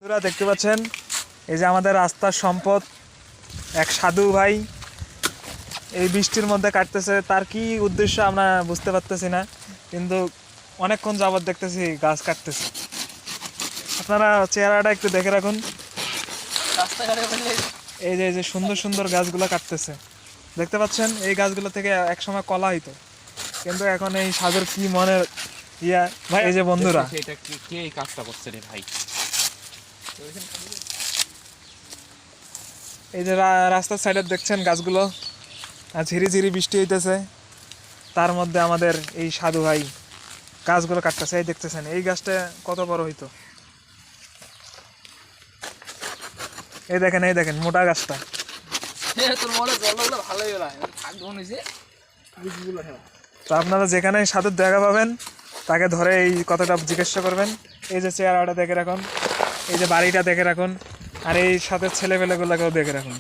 বন্ধুরা দেখতে পাচ্ছেন এই যে আমাদের রাস্তার সম্পদ এক সাধু ভাই এই বৃষ্টির মধ্যে কাটতেছে। তার কি উদ্দেশ্য আমরা বুঝতে পারতেছি না, কিন্তু অনেকক্ষণ যাবত দেখতেছি গাছ কাটতেছে। আপনারা চেহারাটা একটু দেখে রাখুন। এই যে সুন্দর সুন্দর গাছগুলো কাটতেছে দেখতে পাচ্ছেন। এই গাছগুলো থেকে একসময় কলা হইতো, কিন্তু এখন এই সাধুর কি মনের ইয়া ভাই। এই যে বন্ধুরা এটা কি কে এই কাজটা করছে রে ভাই? এই যে রাস্তার সাইডে দেখছেন গাছগুলো, আর ঝিরি ঝিরি বৃষ্টি হইতেছে, তার মধ্যে আমাদের এই সাধু ভাই গাছগুলো কাটতেছে। এই দেখতেছেন এই গাছটা কত বড় হইতো। এই দেখেন মোটা গাছটা। তো আপনারা যেখানে সাধুর দেখা পাবেন তাকে ধরে এই কথাটা জিজ্ঞাসা করবেন। এই যে চেহারাটা দেখে রাখুন, এই যে বাড়িটা দেখে রাখুন, আর এই সাথে ছেলেপেলেগুলোকেও দেখে রাখুন।